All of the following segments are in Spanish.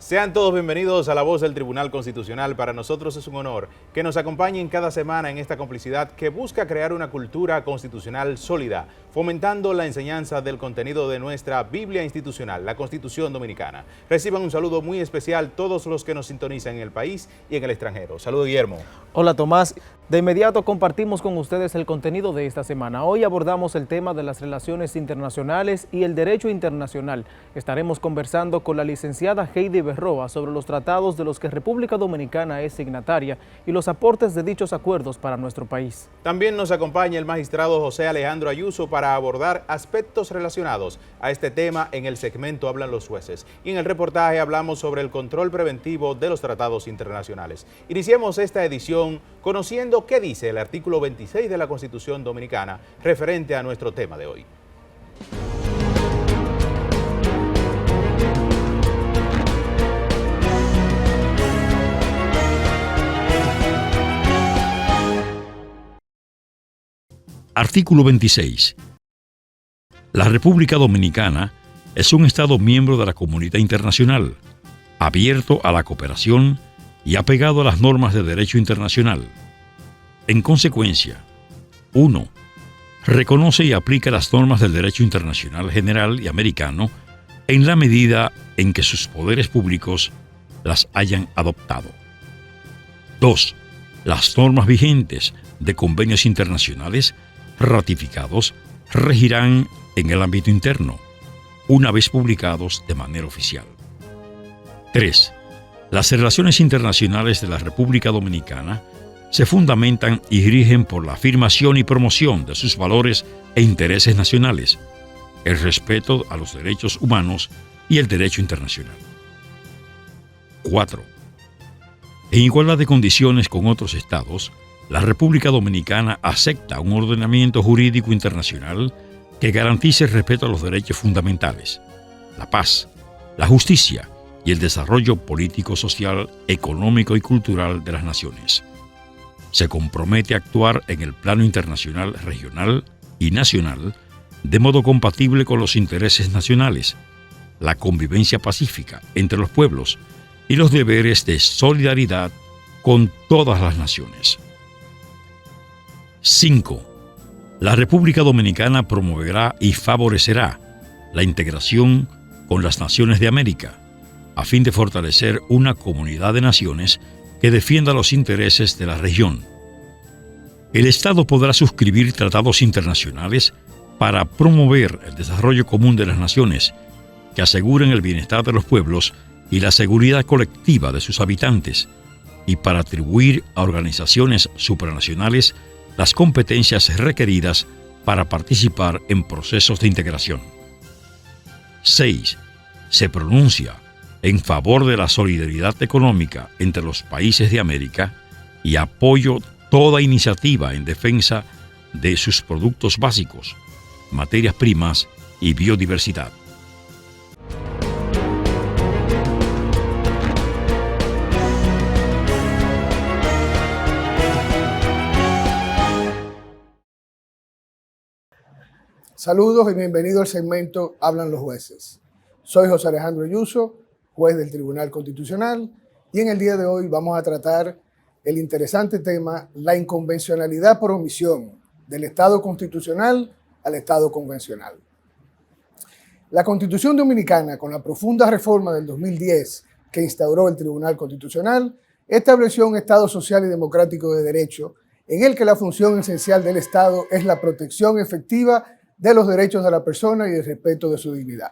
Sean todos bienvenidos a La Voz del Tribunal Constitucional. Para nosotros es un honor que nos acompañen cada semana en esta complicidad que busca crear una cultura constitucional sólida, fomentando la enseñanza del contenido de nuestra Biblia institucional, la Constitución Dominicana. Reciban un saludo muy especial todos los que nos sintonizan en el país y en el extranjero. Saludos, Guillermo. Hola, Tomás. De inmediato compartimos con ustedes el contenido de esta semana. Hoy abordamos el tema de las relaciones internacionales y el derecho internacional. Estaremos conversando con la licenciada Heidi Berroa sobre los tratados de los que República Dominicana es signataria y los aportes de dichos acuerdos para nuestro país. También nos acompaña el magistrado José Alejandro Ayuso para abordar aspectos relacionados a este tema en el segmento Hablan los Jueces. Y en el reportaje hablamos sobre el control preventivo de los tratados internacionales. Iniciemos esta edición conociendo qué dice el artículo 26 de la Constitución Dominicana referente a nuestro tema de hoy. Artículo 26. La República Dominicana es un Estado miembro de la comunidad internacional, abierto a la cooperación y apegado a las normas de derecho internacional. En consecuencia, 1. Reconoce y aplica las normas del derecho internacional general y americano en la medida en que sus poderes públicos las hayan adoptado. 2. Las normas vigentes de convenios internacionales ratificados regirán en el ámbito interno, una vez publicados de manera oficial. 3. Las relaciones internacionales de la República Dominicana se fundamentan y rigen por la afirmación y promoción de sus valores e intereses nacionales, el respeto a los derechos humanos y el derecho internacional. 4. En igualdad de condiciones con otros estados, la República Dominicana acepta un ordenamiento jurídico internacional que garantice el respeto a los derechos fundamentales, la paz, la justicia y el desarrollo político, social, económico y cultural de las naciones. Se compromete a actuar en el plano internacional, regional y nacional de modo compatible con los intereses nacionales, la convivencia pacífica entre los pueblos y los deberes de solidaridad con todas las naciones. 5. La República Dominicana promoverá y favorecerá la integración con las naciones de América, a fin de fortalecer una comunidad de naciones que defienda los intereses de la región. El Estado podrá suscribir tratados internacionales para promover el desarrollo común de las naciones, que aseguren el bienestar de los pueblos y la seguridad colectiva de sus habitantes, y para atribuir a organizaciones supranacionales las competencias requeridas para participar en procesos de integración. 6. Se pronuncia en favor de la solidaridad económica entre los países de América y apoyo toda iniciativa en defensa de sus productos básicos, materias primas y biodiversidad. Saludos y bienvenido al segmento Hablan los Jueces. Soy José Alejandro Ayuso, juez del Tribunal Constitucional, y en el día de hoy vamos a tratar el interesante tema, la inconvencionalidad por omisión del Estado constitucional al Estado convencional. La Constitución Dominicana, con la profunda reforma del 2010 que instauró el Tribunal Constitucional, estableció un Estado social y democrático de derecho en el que la función esencial del Estado es la protección efectiva de los derechos de la persona y el respeto de su dignidad.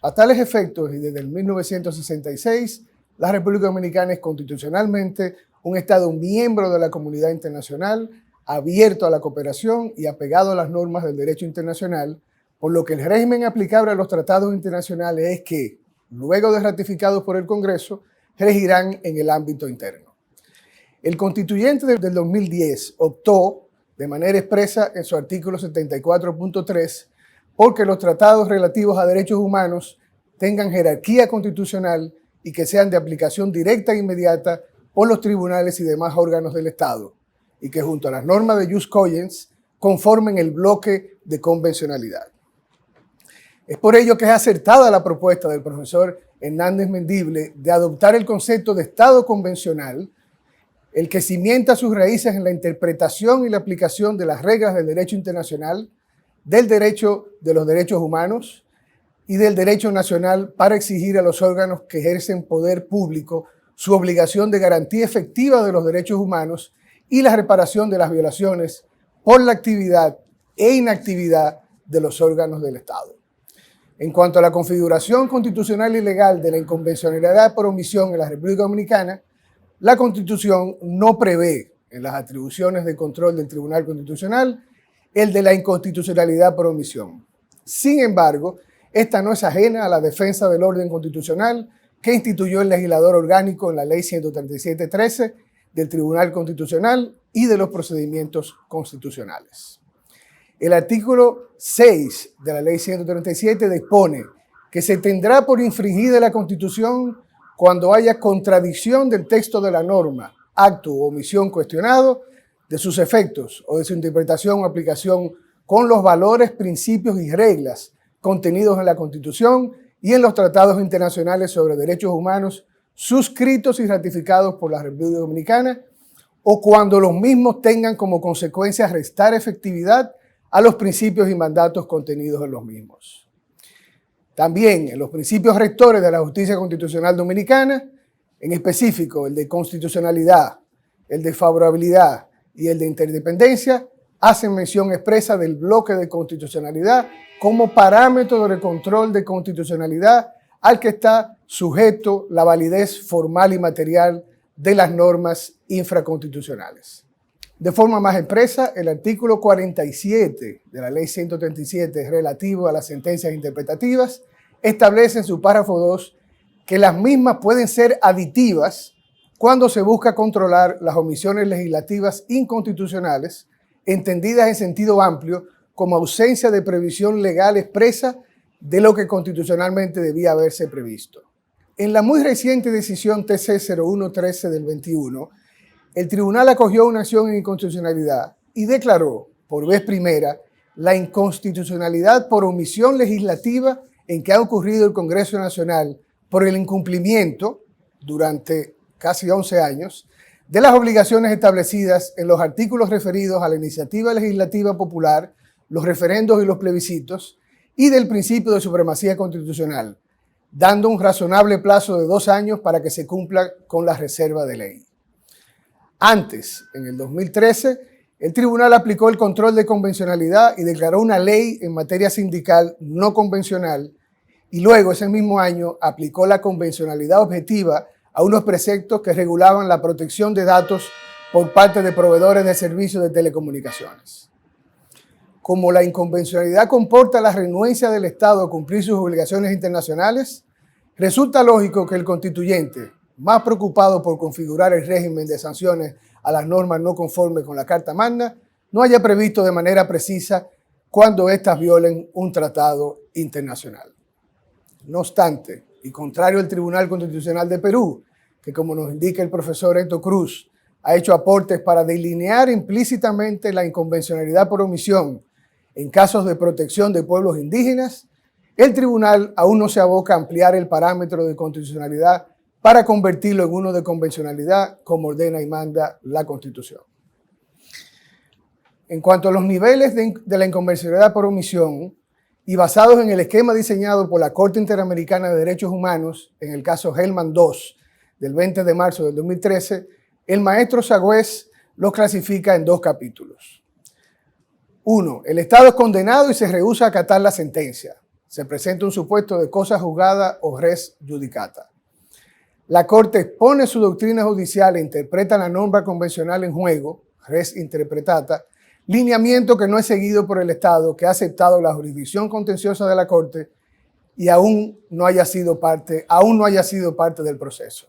A tales efectos, y desde el 1966, la República Dominicana es constitucionalmente un Estado miembro de la comunidad internacional, abierto a la cooperación y apegado a las normas del derecho internacional, por lo que el régimen aplicable a los tratados internacionales es que, luego de ratificados por el Congreso, regirán en el ámbito interno. El constituyente del 2010 optó, de manera expresa en su artículo 74.3, porque los tratados relativos a derechos humanos tengan jerarquía constitucional y que sean de aplicación directa e inmediata por los tribunales y demás órganos del Estado, y que junto a las normas de jus cogens conformen el bloque de convencionalidad. Es por ello que es acertada la propuesta del profesor Hernández Mendible de adoptar el concepto de Estado convencional, el que cimienta sus raíces en la interpretación y la aplicación de las reglas del derecho internacional, del derecho de los derechos humanos y del derecho nacional para exigir a los órganos que ejercen poder público su obligación de garantía efectiva de los derechos humanos y la reparación de las violaciones por la actividad e inactividad de los órganos del Estado. En cuanto a la configuración constitucional y legal de la inconvencionalidad por omisión en la República Dominicana, la Constitución no prevé en las atribuciones de control del Tribunal Constitucional el de la inconstitucionalidad por omisión. Sin embargo, esta no es ajena a la defensa del orden constitucional que instituyó el legislador orgánico en la Ley 137.13 del Tribunal Constitucional y de los procedimientos constitucionales. El artículo 6 de la Ley 137 dispone que se tendrá por infringida la Constitución cuando haya contradicción del texto de la norma, acto o omisión cuestionado, de sus efectos o de su interpretación o aplicación con los valores, principios y reglas contenidos en la Constitución y en los tratados internacionales sobre derechos humanos suscritos y ratificados por la República Dominicana, o cuando los mismos tengan como consecuencia restar efectividad a los principios y mandatos contenidos en los mismos. También en los principios rectores de la justicia constitucional dominicana, en específico el de constitucionalidad, el de favorabilidad y el de interdependencia, hacen mención expresa del bloque de constitucionalidad como parámetro de control de constitucionalidad al que está sujeto la validez formal y material de las normas infraconstitucionales. De forma más expresa, el artículo 47 de la Ley 137 relativo a las sentencias interpretativas establece en su párrafo 2 que las mismas pueden ser aditivas cuando se busca controlar las omisiones legislativas inconstitucionales, entendidas en sentido amplio como ausencia de previsión legal expresa de lo que constitucionalmente debía haberse previsto. En la muy reciente decisión TC 0113 del 21, el tribunal acogió una acción en inconstitucionalidad y declaró, por vez primera, la inconstitucionalidad por omisión legislativa en que ha ocurrido el Congreso Nacional por el incumplimiento, durante casi 11 años, de las obligaciones establecidas en los artículos referidos a la iniciativa legislativa popular, los referendos y los plebiscitos, y del principio de supremacía constitucional, dando un razonable plazo de 2 años para que se cumpla con la reserva de ley. Antes, en el 2013, el tribunal aplicó el control de convencionalidad y declaró una ley en materia sindical no convencional, y luego ese mismo año aplicó la convencionalidad objetiva a unos preceptos que regulaban la protección de datos por parte de proveedores de servicios de telecomunicaciones. Como la inconvencionalidad comporta la renuencia del Estado a cumplir sus obligaciones internacionales, resulta lógico que el constituyente, más preocupado por configurar el régimen de sanciones a las normas no conformes con la Carta Magna, no haya previsto de manera precisa cuando éstas violen un tratado internacional. No obstante, y contrario al Tribunal Constitucional de Perú, que como nos indica el profesor Héctor Cruz, ha hecho aportes para delinear implícitamente la inconvencionalidad por omisión en casos de protección de pueblos indígenas, el tribunal aún no se aboca a ampliar el parámetro de constitucionalidad para convertirlo en uno de convencionalidad, como ordena y manda la Constitución. En cuanto a los niveles de la inconvencionalidad por omisión, y basados en el esquema diseñado por la Corte Interamericana de Derechos Humanos, en el caso Hellman II, del 20 de marzo del 2013, el maestro Sagüez los clasifica en 2 capítulos. 1. El Estado es condenado y se rehúsa a acatar la sentencia. Se presenta un supuesto de cosa juzgada o res judicata. La Corte expone su doctrina judicial e interpreta la norma convencional en juego, res interpretata, lineamiento que no es seguido por el Estado, que ha aceptado la jurisdicción contenciosa de la Corte y aún no haya sido parte del proceso.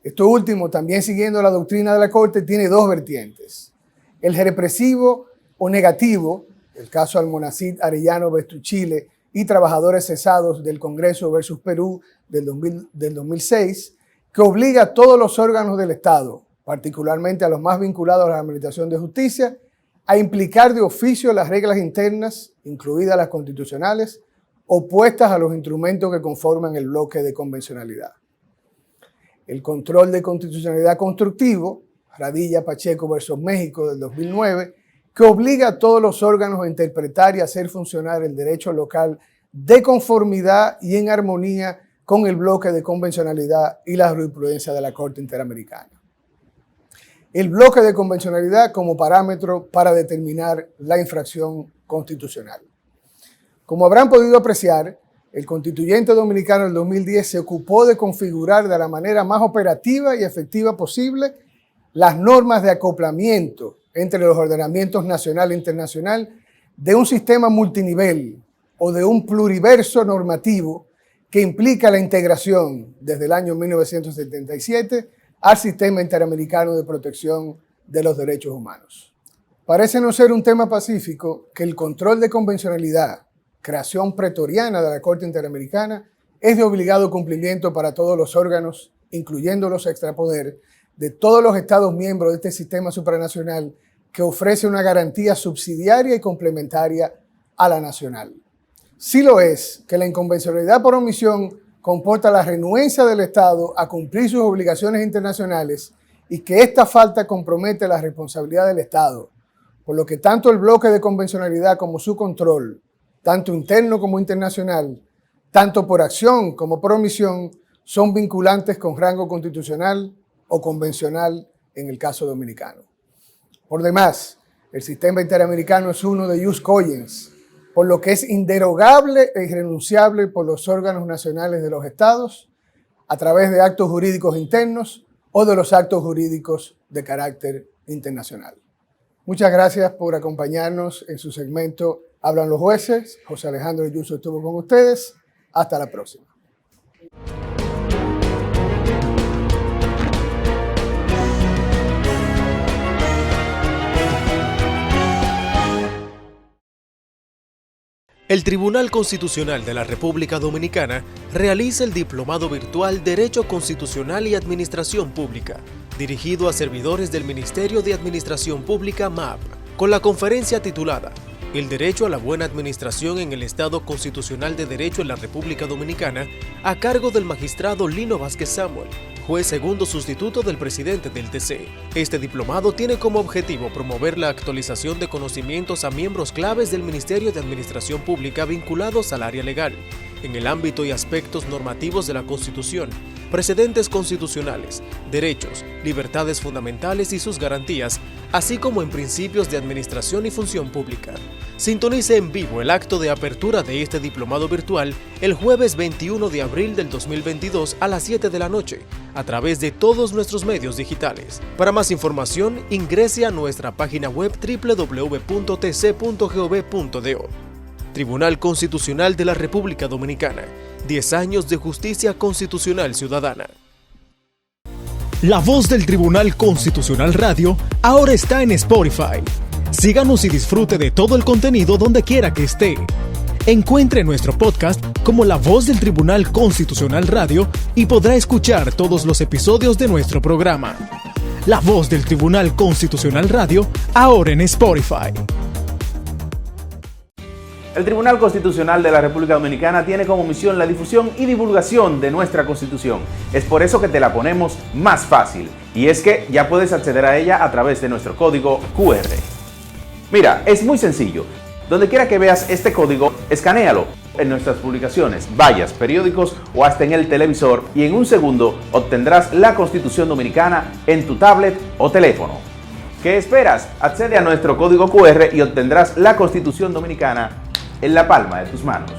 Esto último, también siguiendo la doctrina de la Corte, tiene 2 vertientes. El represivo o negativo, el caso Almonacid, Arellano versus Chile y trabajadores cesados del Congreso versus Perú del 2006, que obliga a todos los órganos del Estado, particularmente a los más vinculados a la Administración de Justicia, a implicar de oficio las reglas internas, incluidas las constitucionales, opuestas a los instrumentos que conforman el bloque de convencionalidad. El control de constitucionalidad constructivo, Radilla Pacheco versus México del 2009, que obliga a todos los órganos a interpretar y hacer funcionar el derecho local de conformidad y en armonía con el bloque de convencionalidad y la jurisprudencia de la Corte Interamericana. El bloque de convencionalidad como parámetro para determinar la infracción constitucional. Como habrán podido apreciar, el constituyente dominicano del 2010 se ocupó de configurar de la manera más operativa y efectiva posible las normas de acoplamiento entre los ordenamientos nacional e internacional de un sistema multinivel o de un pluriverso normativo que implica la integración desde el año 1977 al Sistema Interamericano de Protección de los Derechos Humanos. Parece no ser un tema pacífico que el control de convencionalidad, creación pretoriana de la Corte Interamericana, es de obligado cumplimiento para todos los órganos, incluyendo los extrapoder, de todos los Estados miembros de este sistema supranacional que ofrece una garantía subsidiaria y complementaria a la nacional. Sí lo es que la inconvencionalidad por omisión comporta la renuencia del Estado a cumplir sus obligaciones internacionales y que esta falta compromete la responsabilidad del Estado, por lo que tanto el bloque de convencionalidad como su control, tanto interno como internacional, tanto por acción como por omisión, son vinculantes con rango constitucional o convencional en el caso dominicano. Por demás, el sistema interamericano es uno de ius cogens, por lo que es inderogable e irrenunciable por los órganos nacionales de los estados a través de actos jurídicos internos o de los actos jurídicos de carácter internacional. Muchas gracias por acompañarnos en su segmento Hablan los Jueces. José Alejandro Yuso estuvo con ustedes. Hasta la próxima. El Tribunal Constitucional de la República Dominicana realiza el Diplomado Virtual Derecho Constitucional y Administración Pública, dirigido a servidores del Ministerio de Administración Pública MAP, con la conferencia titulada El Derecho a la Buena Administración en el Estado Constitucional de Derecho en la República Dominicana, a cargo del magistrado Lino Vázquez Samuel, juez segundo sustituto del presidente del TC. Este diplomado tiene como objetivo promover la actualización de conocimientos a miembros claves del Ministerio de Administración Pública vinculados al área legal, en el ámbito y aspectos normativos de la Constitución, precedentes constitucionales, derechos, libertades fundamentales y sus garantías, así como en principios de administración y función pública. Sintonice en vivo el acto de apertura de este diplomado virtual el jueves 21 de abril del 2022 a las 7 de la noche, a través de todos nuestros medios digitales. Para más información, ingrese a nuestra página web www.tc.gov.do. Tribunal Constitucional de la República Dominicana. 10 años de justicia constitucional ciudadana. La voz del Tribunal Constitucional Radio ahora está en Spotify. Síganos y disfrute de todo el contenido donde quiera que esté. Encuentre nuestro podcast como La Voz del Tribunal Constitucional Radio y podrá escuchar todos los episodios de nuestro programa. La Voz del Tribunal Constitucional Radio, ahora en Spotify. El Tribunal Constitucional de la República Dominicana tiene como misión la difusión y divulgación de nuestra Constitución. Es por eso que te la ponemos más fácil. Y es que ya puedes acceder a ella a través de nuestro código QR. Mira, es muy sencillo. Donde quiera que veas este código, escanéalo en nuestras publicaciones, vallas, periódicos o hasta en el televisor y en un segundo obtendrás la Constitución Dominicana en tu tablet o teléfono. ¿Qué esperas? Accede a nuestro código QR y obtendrás la Constitución Dominicana en la palma de tus manos.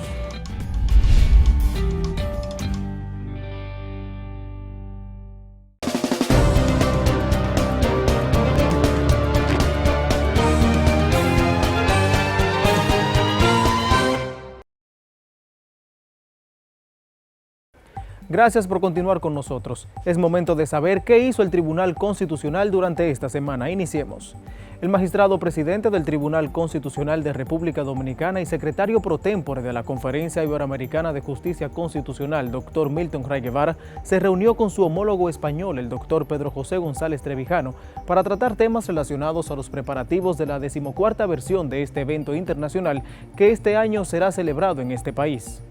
Gracias por continuar con nosotros. Es momento de saber qué hizo el Tribunal Constitucional durante esta semana. Iniciemos. El magistrado presidente del Tribunal Constitucional de República Dominicana y secretario pro tempore de la Conferencia Iberoamericana de Justicia Constitucional, Dr. Milton Ray Guevara, se reunió con su homólogo español, el Dr. Pedro José González Trevijano, para tratar temas relacionados a los preparativos de la 14ª versión de este evento internacional que este año será celebrado en este país.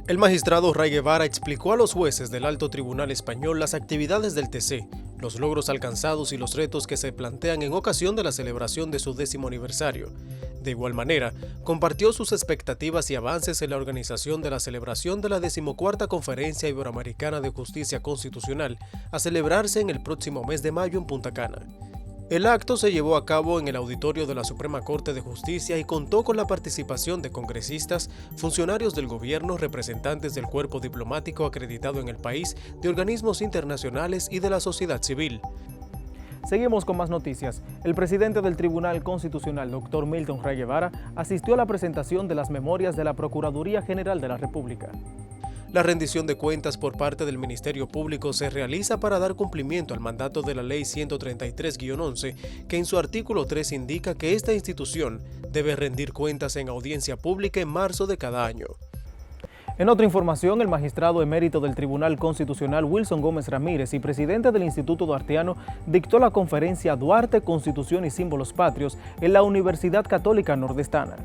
El magistrado Ray Guevara explicó a los jueces del Alto Tribunal Español las actividades del TC, los logros alcanzados y los retos que se plantean en ocasión de la celebración de su 10º aniversario. De igual manera, compartió sus expectativas y avances en la organización de la celebración de la 14ª Conferencia Iberoamericana de Justicia Constitucional, a celebrarse en el próximo mes de mayo en Punta Cana. El acto se llevó a cabo en el auditorio de la Suprema Corte de Justicia y contó con la participación de congresistas, funcionarios del gobierno, representantes del cuerpo diplomático acreditado en el país, de organismos internacionales y de la sociedad civil. Seguimos con más noticias. El presidente del Tribunal Constitucional, Dr. Milton Ray Guevara, asistió a la presentación de las memorias de la Procuraduría General de la República. La rendición de cuentas por parte del Ministerio Público se realiza para dar cumplimiento al mandato de la Ley 133-11, que en su artículo 3 indica que esta institución debe rendir cuentas en audiencia pública en marzo de cada año. En otra información, el magistrado emérito del Tribunal Constitucional, Wilson Gómez Ramírez, y presidente del Instituto Duartiano, dictó la conferencia Duarte, Constitución y Símbolos Patrios en la Universidad Católica Nordestana.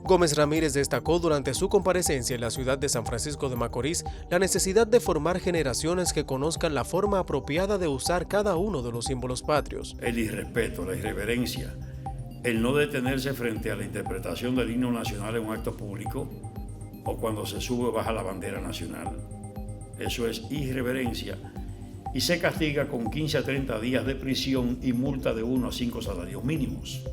Gómez Ramírez destacó durante su comparecencia en la ciudad de San Francisco de Macorís la necesidad de formar generaciones que conozcan la forma apropiada de usar cada uno de los símbolos patrios. El irrespeto, la irreverencia, el no detenerse frente a la interpretación del himno nacional en un acto público o cuando se sube o baja la bandera nacional. Eso es irreverencia y se castiga con 15 a 30 días de prisión y multa de 1 a 5 salarios mínimos.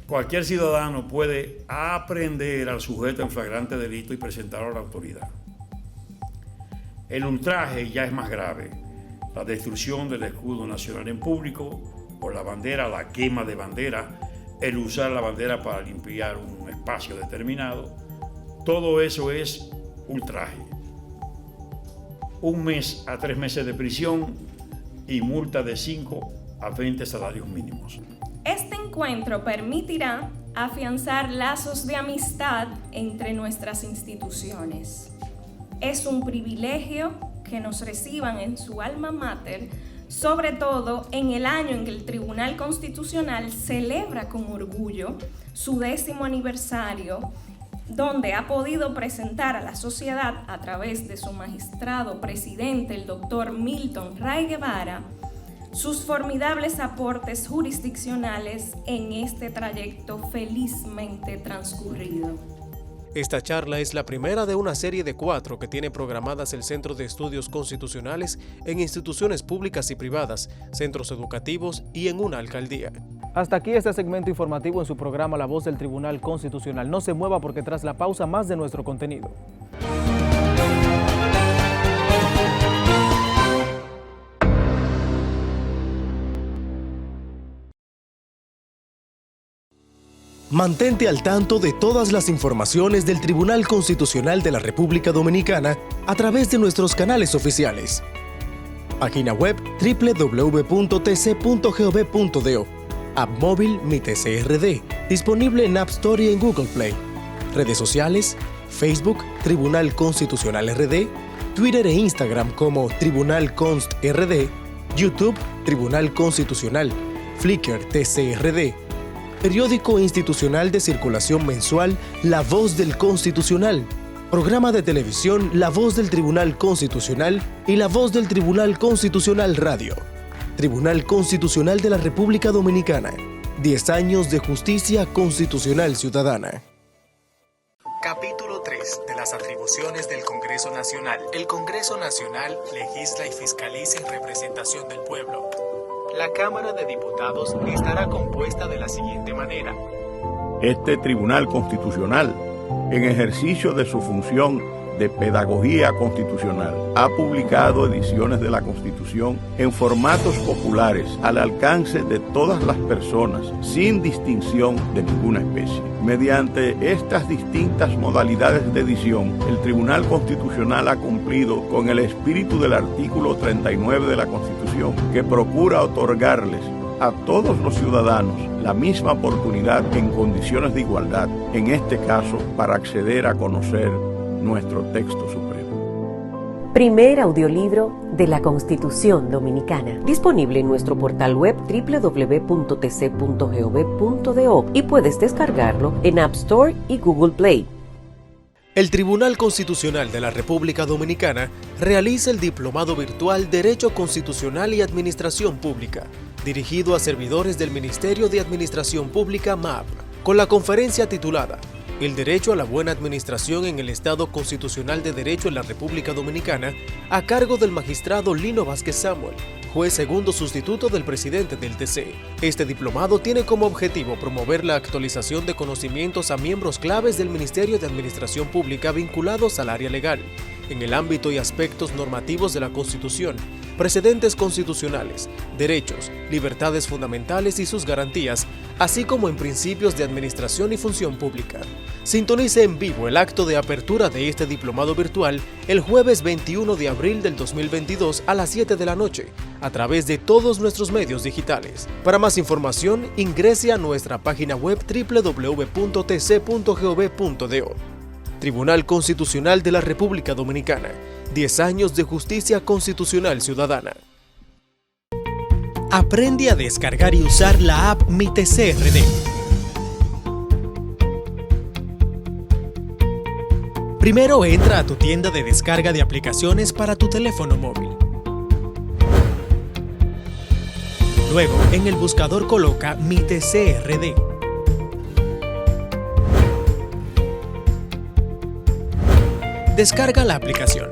Cualquier ciudadano puede aprehender al sujeto en flagrante delito y presentarlo a la autoridad. El ultraje ya es más grave. La destrucción del escudo nacional en público, por la bandera, la quema de bandera, el usar la bandera para limpiar un espacio determinado, todo eso es ultraje. 1 mes a 3 meses de prisión y multa de 5 a 20 salarios mínimos. Este encuentro permitirá afianzar lazos de amistad entre nuestras instituciones. Es un privilegio que nos reciban en su alma mater, sobre todo en el año en que el Tribunal Constitucional celebra con orgullo su 10º aniversario, donde ha podido presentar a la sociedad, a través de su magistrado presidente, el doctor Milton Ray Guevara, sus formidables aportes jurisdiccionales en este trayecto felizmente transcurrido. Esta charla es la primera de una serie de 4 que tiene programadas el Centro de Estudios Constitucionales en instituciones públicas y privadas, centros educativos y en una alcaldía. Hasta aquí este segmento informativo en su programa La Voz del Tribunal Constitucional. No se mueva porque tras la pausa más de nuestro contenido. Mantente al tanto de todas las informaciones del Tribunal Constitucional de la República Dominicana a través de nuestros canales oficiales. Página web www.tc.gov.do. App móvil Mi TCRD, disponible en App Store y en Google Play. Redes sociales, Facebook, Tribunal Constitucional RD, Twitter e Instagram como Tribunal Const RD, YouTube, Tribunal Constitucional, Flickr TCRD, periódico institucional de circulación mensual La Voz del Constitucional, programa de televisión La Voz del Tribunal Constitucional y La Voz del Tribunal Constitucional Radio. Tribunal Constitucional de la República Dominicana. 10 años de justicia constitucional ciudadana. Capítulo 3 de las atribuciones del Congreso Nacional. El Congreso Nacional legisla y fiscaliza en representación del pueblo. La Cámara de Diputados estará compuesta de la siguiente manera. Este Tribunal Constitucional, en ejercicio de su función de Pedagogía Constitucional ha publicado ediciones de la Constitución en formatos populares al alcance de todas las personas, sin distinción de ninguna especie. Mediante estas distintas modalidades de edición, el Tribunal Constitucional ha cumplido con el espíritu del artículo 39 de la Constitución, que procura otorgarles a todos los ciudadanos la misma oportunidad en condiciones de igualdad, en este caso para acceder a conocer nuestro texto supremo. Primer audiolibro de la Constitución Dominicana, disponible en nuestro portal web www.tc.gov.do y puedes descargarlo en App Store y Google Play. El Tribunal Constitucional de la República Dominicana realiza el Diplomado Virtual Derecho Constitucional y Administración Pública, dirigido a servidores del Ministerio de Administración Pública MAP, con la conferencia titulada El derecho a la buena administración en el Estado Constitucional de Derecho en la República Dominicana, a cargo del magistrado Lino Vázquez Samuel, juez segundo sustituto del presidente del TC. Este diplomado tiene como objetivo promover la actualización de conocimientos a miembros claves del Ministerio de Administración Pública vinculados al área legal, en el ámbito y aspectos normativos de la Constitución, precedentes constitucionales, derechos, libertades fundamentales y sus garantías, así como en principios de administración y función pública. Sintonice en vivo el acto de apertura de este diplomado virtual el jueves 21 de abril del 2022 a las 7 de la noche, a través de todos nuestros medios digitales. Para más información, ingrese a nuestra página web www.tc.gov.do. Tribunal Constitucional de la República Dominicana. 10 años de justicia constitucional ciudadana. Aprende a descargar y usar la app Mi TCRD. Primero entra a tu tienda de descarga de aplicaciones para tu teléfono móvil. Luego, en el buscador coloca Mi TCRD. Descarga la aplicación.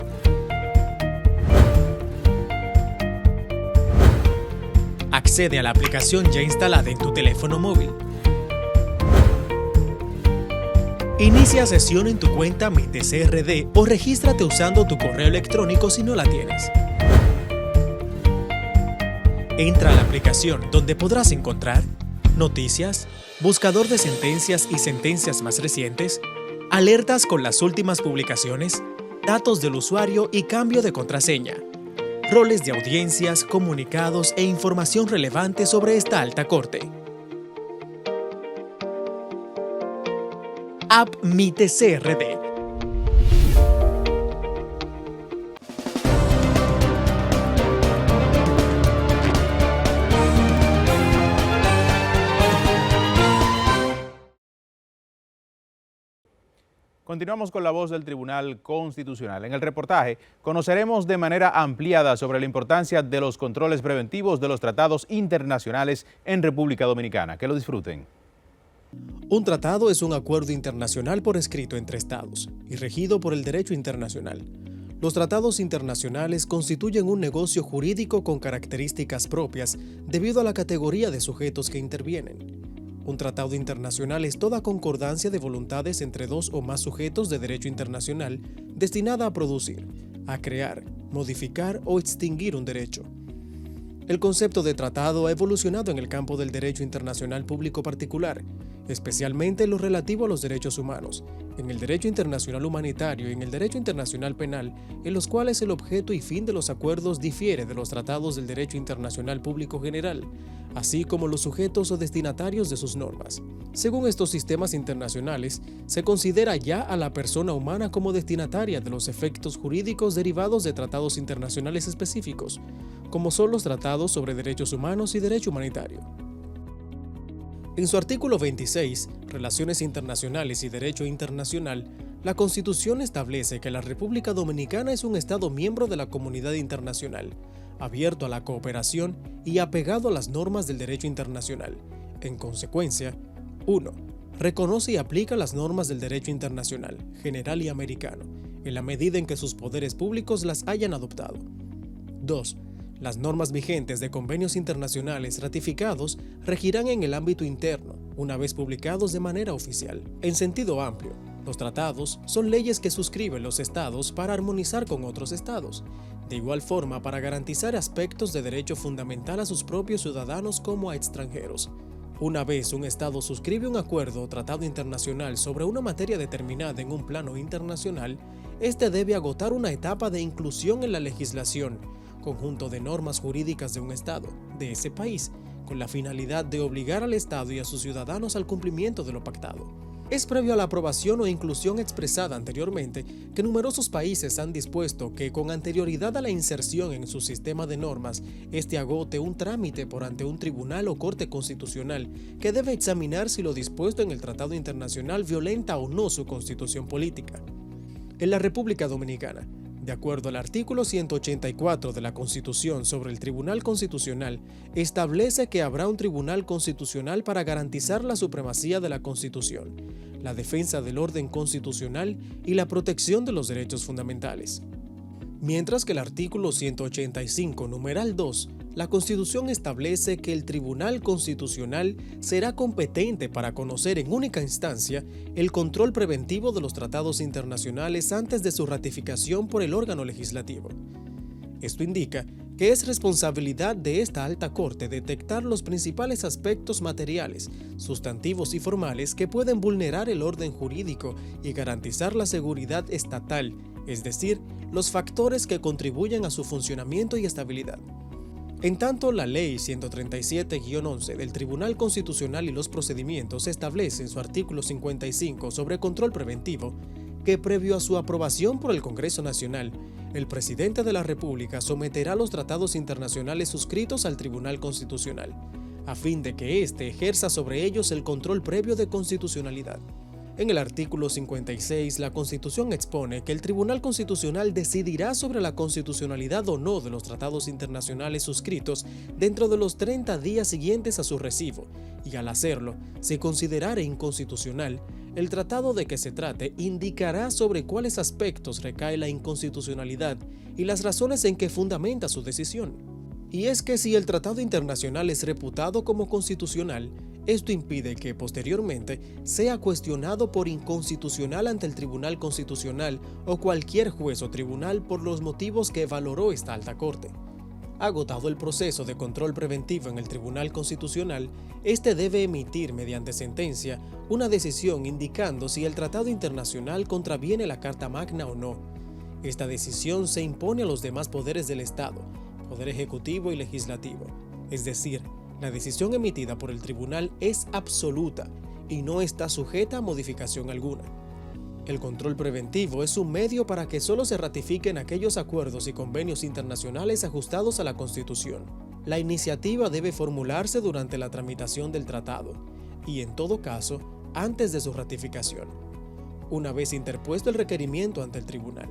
Accede a la aplicación ya instalada en tu teléfono móvil. Inicia sesión en tu cuenta Mi TCRD o regístrate usando tu correo electrónico si no la tienes. Entra a la aplicación donde podrás encontrar noticias, buscador de sentencias y sentencias más recientes, alertas con las últimas publicaciones, datos del usuario y cambio de contraseña, roles de audiencias, comunicados e información relevante sobre esta alta corte. App Mi TCRD. Continuamos con la voz del Tribunal Constitucional. En el reportaje conoceremos de manera ampliada sobre la importancia de los controles preventivos de los tratados internacionales en República Dominicana. Que lo disfruten. Un tratado es un acuerdo internacional por escrito entre estados y regido por el derecho internacional. Los tratados internacionales constituyen un negocio jurídico con características propias debido a la categoría de sujetos que intervienen. Un tratado internacional es toda concordancia de voluntades entre dos o más sujetos de derecho internacional destinada a producir, a crear, modificar o extinguir un derecho. El concepto de tratado ha evolucionado en el campo del derecho internacional público particular, especialmente en lo relativo a los derechos humanos, en el derecho internacional humanitario y en el derecho internacional penal, en los cuales el objeto y fin de los acuerdos difiere de los tratados del derecho internacional público general, así como los sujetos o destinatarios de sus normas. Según estos sistemas internacionales, se considera ya a la persona humana como destinataria de los efectos jurídicos derivados de tratados internacionales específicos, como son los tratados sobre derechos humanos y derecho humanitario. En su artículo 26, Relaciones Internacionales y Derecho Internacional, la Constitución establece que la República Dominicana es un Estado miembro de la comunidad internacional, abierto a la cooperación y apegado a las normas del derecho internacional. En consecuencia, 1. Reconoce y aplica las normas del derecho internacional, general y americano, en la medida en que sus poderes públicos las hayan adoptado. 2. Las normas vigentes de convenios internacionales ratificados regirán en el ámbito interno, una vez publicados de manera oficial. En sentido amplio, Los tratados son leyes que suscriben los estados para armonizar con otros estados, de igual forma para garantizar aspectos de derecho fundamental a sus propios ciudadanos como a extranjeros. Una vez un estado suscribe un acuerdo o tratado internacional sobre una materia determinada en un plano internacional, este debe agotar una etapa de inclusión en la legislación, conjunto de normas jurídicas de un estado, de ese país, con la finalidad de obligar al estado y a sus ciudadanos al cumplimiento de lo pactado. Es previo a la aprobación o inclusión expresada anteriormente que numerosos países han dispuesto que con anterioridad a la inserción en su sistema de normas, este agote un trámite por ante un tribunal o corte constitucional que debe examinar si lo dispuesto en el tratado internacional violenta o no su constitución política. En la República Dominicana, de acuerdo al artículo 184 de la Constitución sobre el Tribunal Constitucional, establece que habrá un Tribunal Constitucional para garantizar la supremacía de la Constitución, la defensa del orden constitucional y la protección de los derechos fundamentales. Mientras que el artículo 185, numeral 2, la Constitución establece que el Tribunal Constitucional será competente para conocer en única instancia el control preventivo de los tratados internacionales antes de su ratificación por el órgano legislativo. Esto indica que es responsabilidad de esta alta corte detectar los principales aspectos materiales, sustantivos y formales que pueden vulnerar el orden jurídico y garantizar la seguridad estatal, es decir, los factores que contribuyen a su funcionamiento y estabilidad. En tanto, la Ley 137-11 del Tribunal Constitucional y los procedimientos establece en su artículo 55 sobre control preventivo que previo a su aprobación por el Congreso Nacional, el presidente de la República someterá los tratados internacionales suscritos al Tribunal Constitucional, a fin de que éste ejerza sobre ellos el control previo de constitucionalidad. En el artículo 56, la Constitución expone que el Tribunal Constitucional decidirá sobre la constitucionalidad o no de los tratados internacionales suscritos dentro de los 30 días siguientes a su recibo, y al hacerlo, si considerare inconstitucional, el tratado de que se trate indicará sobre cuáles aspectos recae la inconstitucionalidad y las razones en que fundamenta su decisión. Y es que si el tratado internacional es reputado como constitucional, esto impide que, posteriormente, sea cuestionado por inconstitucional ante el Tribunal Constitucional o cualquier juez o tribunal por los motivos que valoró esta alta corte. Agotado el proceso de control preventivo en el Tribunal Constitucional, este debe emitir, mediante sentencia, una decisión indicando si el tratado internacional contraviene la Carta Magna o no. Esta decisión se impone a los demás poderes del Estado, Poder Ejecutivo y Legislativo, es decir, la decisión emitida por el tribunal es absoluta y no está sujeta a modificación alguna. El control preventivo es un medio para que solo se ratifiquen aquellos acuerdos y convenios internacionales ajustados a la Constitución. La iniciativa debe formularse durante la tramitación del tratado y, en todo caso, antes de su ratificación, una vez interpuesto el requerimiento ante el tribunal.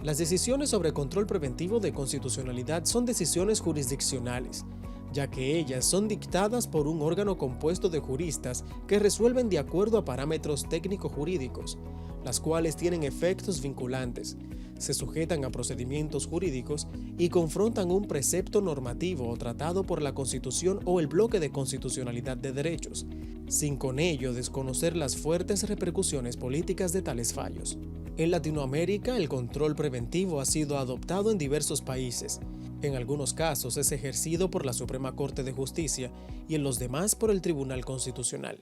Las decisiones sobre control preventivo de constitucionalidad son decisiones jurisdiccionales, ya que ellas son dictadas por un órgano compuesto de juristas que resuelven de acuerdo a parámetros técnico-jurídicos, las cuales tienen efectos vinculantes, se sujetan a procedimientos jurídicos y confrontan un precepto normativo o tratado por la Constitución o el bloque de constitucionalidad de derechos, sin con ello desconocer las fuertes repercusiones políticas de tales fallos. En Latinoamérica, el control preventivo ha sido adoptado en diversos países. En algunos casos es ejercido por la Suprema Corte de Justicia y en los demás por el Tribunal Constitucional.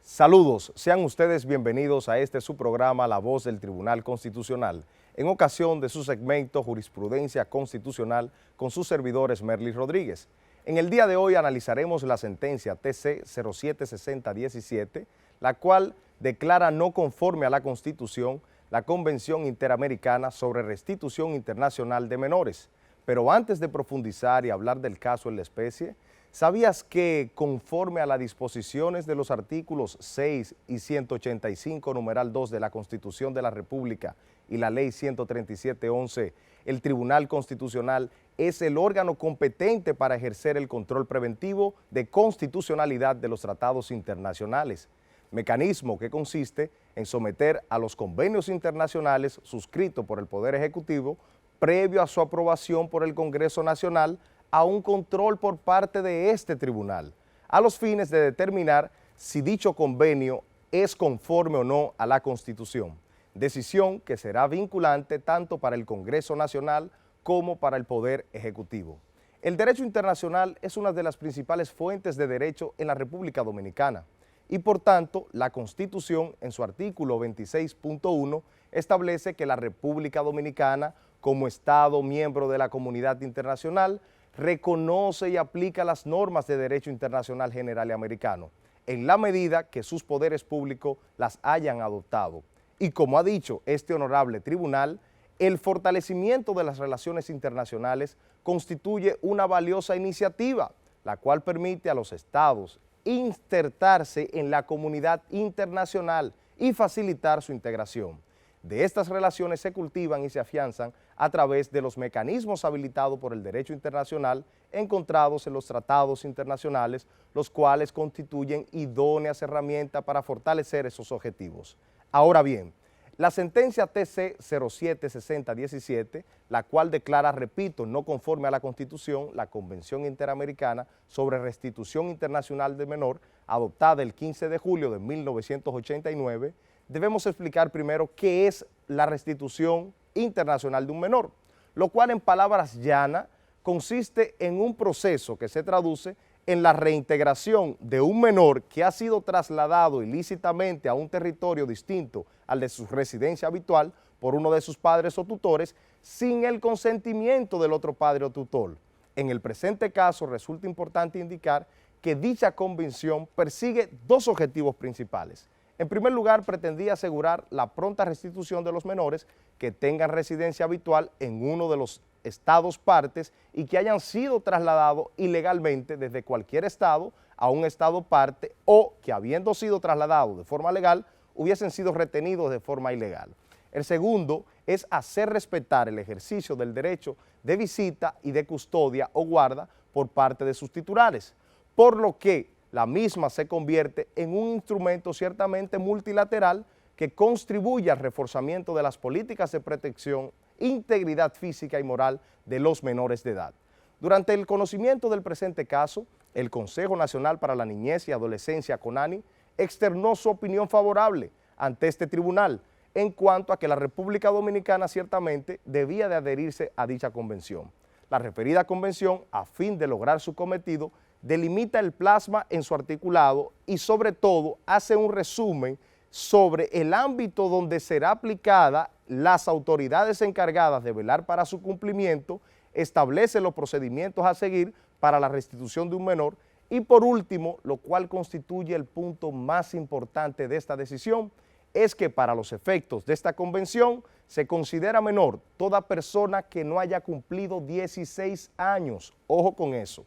Saludos, sean ustedes bienvenidos a este su programa La Voz del Tribunal Constitucional, en ocasión de su segmento Jurisprudencia Constitucional con sus servidores Merly Rodríguez. En el día de hoy analizaremos la sentencia TC 076017, la cual declara no conforme a la Constitución la Convención Interamericana sobre Restitución Internacional de Menores. Pero antes de profundizar y hablar del caso en la especie, ¿sabías que, conforme a las disposiciones de los artículos 6 y 185, numeral 2 de la Constitución de la República y la Ley 137-11, el Tribunal Constitucional es el órgano competente para ejercer el control preventivo de constitucionalidad de los tratados internacionales? mecanismo que consiste en someter a los convenios internacionales suscritos por el Poder Ejecutivo, previo a su aprobación por el Congreso Nacional, a un control por parte de este tribunal, a los fines de determinar si dicho convenio es conforme o no a la Constitución, decisión que será vinculante tanto para el Congreso Nacional como para el Poder Ejecutivo. El derecho internacional es una de las principales fuentes de derecho en la República Dominicana y por tanto la Constitución en su artículo 26.1 establece que la República Dominicana como Estado miembro de la comunidad internacional reconoce y aplica las normas de derecho internacional general y americano en la medida que sus poderes públicos las hayan adoptado. Y como ha dicho este honorable tribunal, el fortalecimiento de las relaciones internacionales constituye una valiosa iniciativa, la cual permite a los estados insertarse en la comunidad internacional y facilitar su integración. De estas relaciones se cultivan y se afianzan a través de los mecanismos habilitados por el derecho internacional encontrados en los tratados internacionales, los cuales constituyen idóneas herramientas para fortalecer esos objetivos. Ahora bien, la sentencia TC 076017, la cual declara, repito, no conforme a la Constitución, la Convención Interamericana sobre Restitución Internacional de Menor, adoptada el 15 de julio de 1989, debemos explicar primero qué es la restitución internacional de un menor, lo cual en palabras llanas consiste en un proceso que se traduce en la reintegración de un menor que ha sido trasladado ilícitamente a un territorio distinto al de su residencia habitual por uno de sus padres o tutores sin el consentimiento del otro padre o tutor. En el presente caso resulta importante indicar que dicha convención persigue dos objetivos principales. En primer lugar, pretendía asegurar la pronta restitución de los menores que tengan residencia habitual en uno de los estados partes y que hayan sido trasladados ilegalmente desde cualquier estado a un estado parte o que habiendo sido trasladados de forma legal hubiesen sido retenidos de forma ilegal. El segundo es hacer respetar el ejercicio del derecho de visita y de custodia o guarda por parte de sus titulares, por lo que la misma se convierte en un instrumento ciertamente multilateral que contribuye al reforzamiento de las políticas de protección, integridad física y moral de los menores de edad. Durante el conocimiento del presente caso, el Consejo Nacional para la Niñez y Adolescencia, CONANI, externó su opinión favorable ante este tribunal en cuanto a que la República Dominicana ciertamente debía de adherirse a dicha convención. La referida convención, a fin de lograr su cometido, delimita el plasma en su articulado y sobre todo hace un resumen sobre el ámbito donde será aplicada las autoridades encargadas de velar para su cumplimiento, establece los procedimientos a seguir para la restitución de un menor y por último, lo cual constituye el punto más importante de esta decisión, es que para los efectos de esta convención se considera menor toda persona que no haya cumplido 16 años, ojo con eso.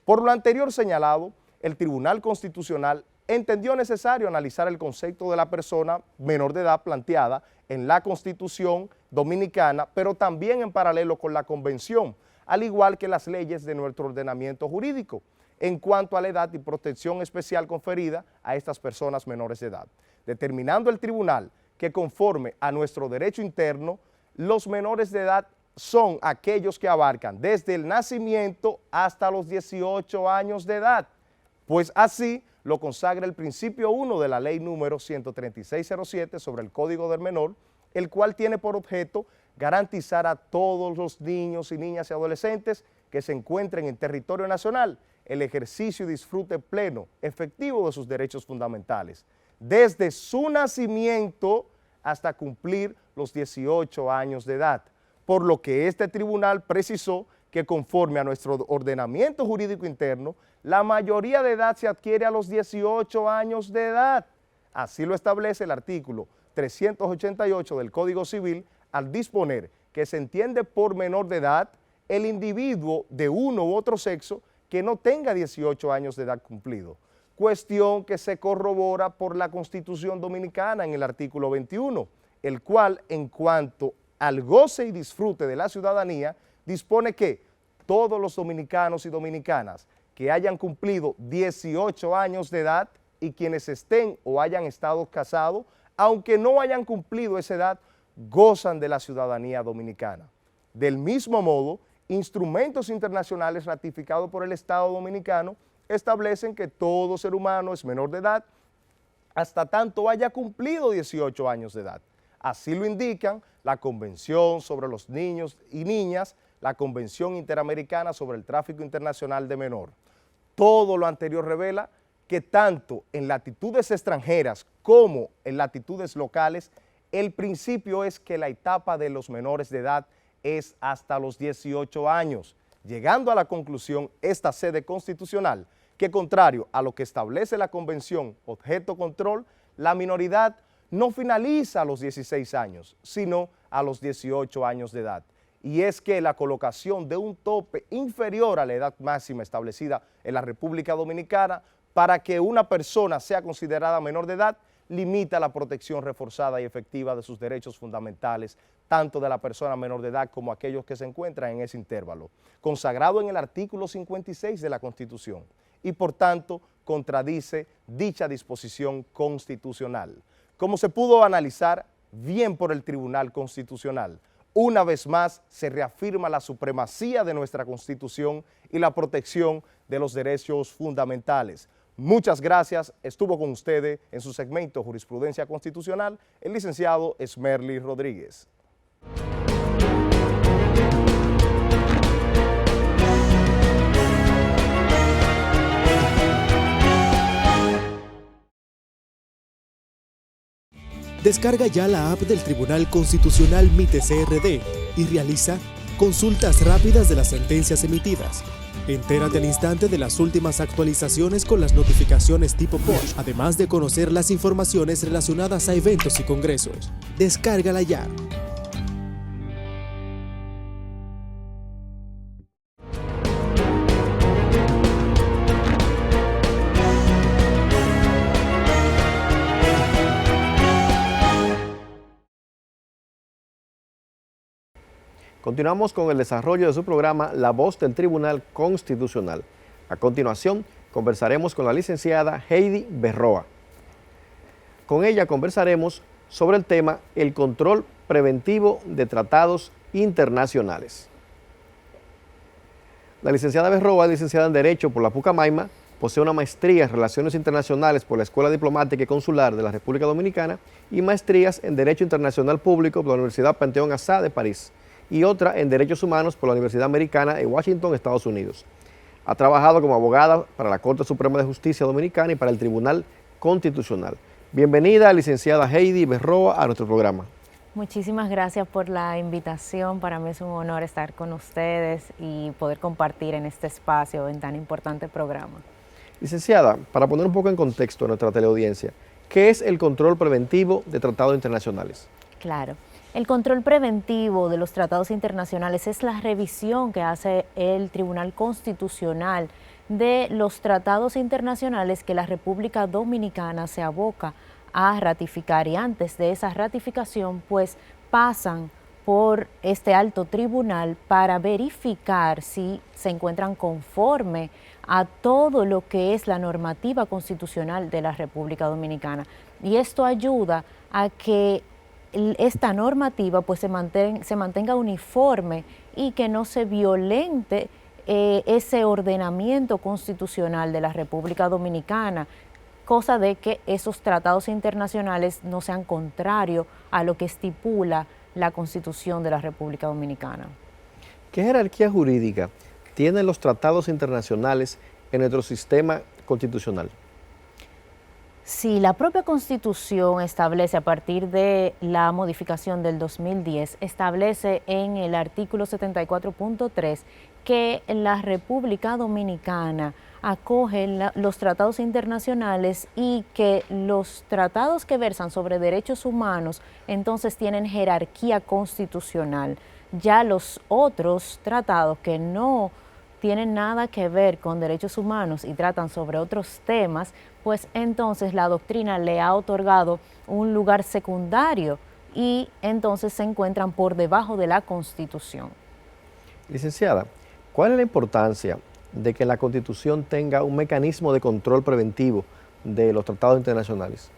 Por lo anterior señalado, el Tribunal Constitucional entendió necesario analizar el concepto de la persona menor de edad planteada en la Constitución Dominicana, pero también en paralelo con la Convención, al igual que las leyes de nuestro ordenamiento jurídico, en cuanto a la edad y protección especial conferida a estas personas menores de edad, determinando el tribunal que conforme a nuestro derecho interno, los menores de edad son aquellos que abarcan desde el nacimiento hasta los 18 años de edad, pues así lo consagra el principio 1 de la ley número 13607 sobre el Código del Menor, el cual tiene por objeto garantizar a todos los niños y niñas y adolescentes que se encuentren en territorio nacional el ejercicio y disfrute pleno, efectivo de sus derechos fundamentales, desde su nacimiento hasta cumplir los 18 años de edad, por lo que este tribunal precisó que conforme a nuestro ordenamiento jurídico interno, la mayoría de edad se adquiere a los 18 años de edad. Así lo establece el artículo 388 del Código Civil al disponer que se entiende por menor de edad el individuo de uno u otro sexo que no tenga 18 años de edad cumplido, cuestión que se corrobora por la Constitución Dominicana en el artículo 21, el cual en cuanto al goce y disfrute de la ciudadanía, dispone que todos los dominicanos y dominicanas que hayan cumplido 18 años de edad y quienes estén o hayan estado casados, aunque no hayan cumplido esa edad, gozan de la ciudadanía dominicana. Del mismo modo, instrumentos internacionales ratificados por el Estado Dominicano establecen que todo ser humano es menor de edad hasta tanto haya cumplido 18 años de edad. Así lo indican la Convención sobre los Niños y Niñas, la Convención Interamericana sobre el Tráfico Internacional de Menor. Todo lo anterior revela que tanto en latitudes extranjeras como en latitudes locales, el principio es que la etapa de los menores de edad es hasta los 18 años, llegando a la conclusión esta sede constitucional que, contrario a lo que establece la Convención Objeto Control, la minoridad no finaliza a los 16 años, sino a los 18 años de edad. Y es que la colocación de un tope inferior a la edad máxima establecida en la República Dominicana para que una persona sea considerada menor de edad limita la protección reforzada y efectiva de sus derechos fundamentales, tanto de la persona menor de edad como aquellos que se encuentran en ese intervalo, consagrado en el artículo 56 de la Constitución, y por tanto contradice dicha disposición constitucional. Como se pudo analizar bien por el Tribunal Constitucional, una vez más se reafirma la supremacía de nuestra Constitución y la protección de los derechos fundamentales. Muchas gracias. Estuvo con ustedes en su segmento Jurisprudencia Constitucional el licenciado Merly Rodríguez. Descarga ya la app del Tribunal Constitucional MITE-CRD y realiza consultas rápidas de las sentencias emitidas. Entérate al instante de las últimas actualizaciones con las notificaciones tipo push, además de conocer las informaciones relacionadas a eventos y congresos. Descárgala ya. Continuamos con el desarrollo de su programa La Voz del Tribunal Constitucional. A continuación, conversaremos con la licenciada Heidi Berroa. Con ella conversaremos sobre el tema el control preventivo de tratados internacionales. La licenciada Berroa es licenciada en Derecho por la Pucamaima, posee una maestría en Relaciones Internacionales por la Escuela Diplomática y Consular de la República Dominicana y maestrías en Derecho Internacional Público por la Universidad Panthéon Assas de París y otra en Derechos Humanos por la Universidad Americana de Washington, Estados Unidos. Ha trabajado como abogada para la Corte Suprema de Justicia Dominicana y para el Tribunal Constitucional. Bienvenida, licenciada Heidi Berroa, a nuestro programa. Muchísimas gracias por la invitación. Para mí es un honor estar con ustedes y poder compartir en este espacio, en tan importante programa. Licenciada, para poner un poco en contexto a nuestra teleaudiencia, ¿qué es el control preventivo de tratados internacionales? Claro. El control preventivo de los tratados internacionales es la revisión que hace el Tribunal Constitucional de los tratados internacionales que la República Dominicana se aboca a ratificar, y antes de esa ratificación pues pasan por este alto tribunal para verificar si se encuentran conforme a todo lo que es la normativa constitucional de la República Dominicana. Y esto ayuda a que esta normativa pues se mantenga uniforme y que no se violente ese ordenamiento constitucional de la República Dominicana, cosa de que esos tratados internacionales no sean contrarios a lo que estipula la Constitución de la República Dominicana. ¿Qué jerarquía jurídica tienen los tratados internacionales en nuestro sistema constitucional? Sí, la propia Constitución establece, a partir de la modificación del 2010, establece en el artículo 74.3 que la República Dominicana acoge los tratados internacionales y que los tratados que versan sobre derechos humanos entonces tienen jerarquía constitucional. Ya los otros tratados que no tienen nada que ver con derechos humanos y tratan sobre otros temas, pues entonces la doctrina le ha otorgado un lugar secundario y entonces se encuentran por debajo de la Constitución. Licenciada, ¿cuál es la importancia de que la Constitución tenga un mecanismo de control preventivo de los tratados internacionales?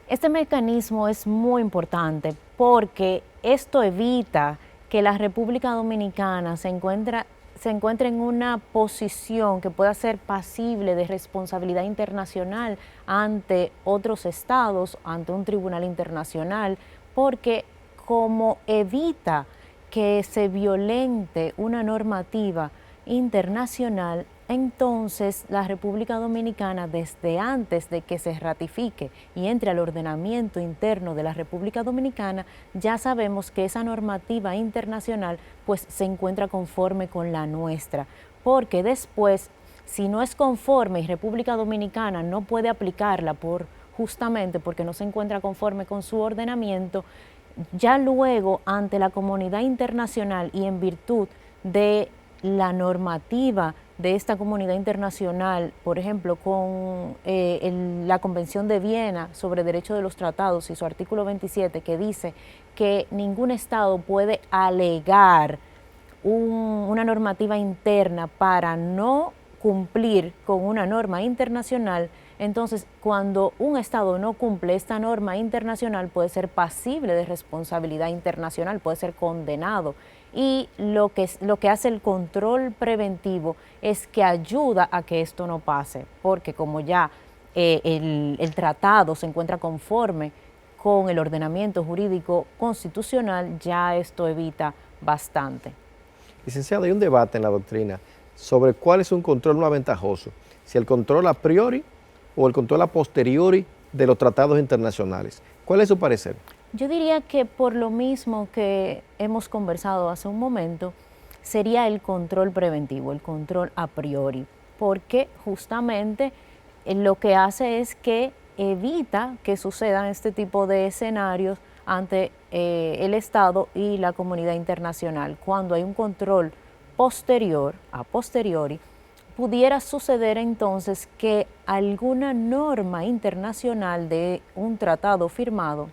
Este mecanismo es muy importante porque esto evita que la República Dominicana se encuentre en una posición que pueda ser pasible de responsabilidad internacional ante otros estados, ante un tribunal internacional, porque como evita que se violente una normativa internacional, entonces la República Dominicana, desde antes de que se ratifique y entre al ordenamiento interno de la República Dominicana, ya sabemos que esa normativa internacional pues se encuentra conforme con la nuestra, porque después, si no es conforme y República Dominicana no puede aplicarla justamente porque no se encuentra conforme con su ordenamiento, ya luego ante la comunidad internacional y en virtud de la normativa de esta comunidad internacional, por ejemplo, con la Convención de Viena sobre Derechos de los Tratados y su artículo 27, que dice que ningún Estado puede alegar una normativa interna para no cumplir con una norma internacional. Entonces, cuando un Estado no cumple esta norma internacional, puede ser pasible de responsabilidad internacional, puede ser condenado. Y lo que hace el control preventivo es que ayuda a que esto no pase, porque como ya el tratado se encuentra conforme con el ordenamiento jurídico constitucional, ya esto evita bastante. Licenciado, hay un debate en la doctrina sobre cuál es un control más ventajoso, si el control a priori o el control a posteriori de los tratados internacionales. ¿Cuál es su parecer? Yo diría que por lo mismo que hemos conversado hace un momento, sería el control preventivo, el control a priori, porque justamente lo que hace es que evita que sucedan este tipo de escenarios ante el Estado y la comunidad internacional. Cuando hay un control posterior, a posteriori, pudiera suceder entonces que alguna norma internacional de un tratado firmado,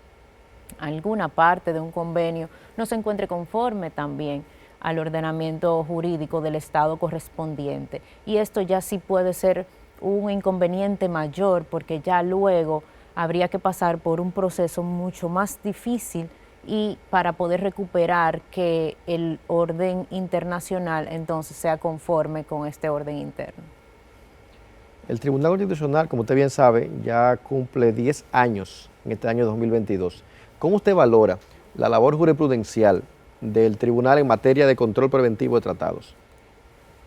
alguna parte de un convenio, no se encuentre conforme también al ordenamiento jurídico del Estado correspondiente. Y esto ya sí puede ser un inconveniente mayor, porque ya luego habría que pasar por un proceso mucho más difícil y para poder recuperar que el orden internacional entonces sea conforme con este orden interno. El Tribunal Constitucional, como usted bien sabe, ya cumple 10 años en este año 2022. ¿Cómo usted valora la labor jurisprudencial del tribunal en materia de control preventivo de tratados?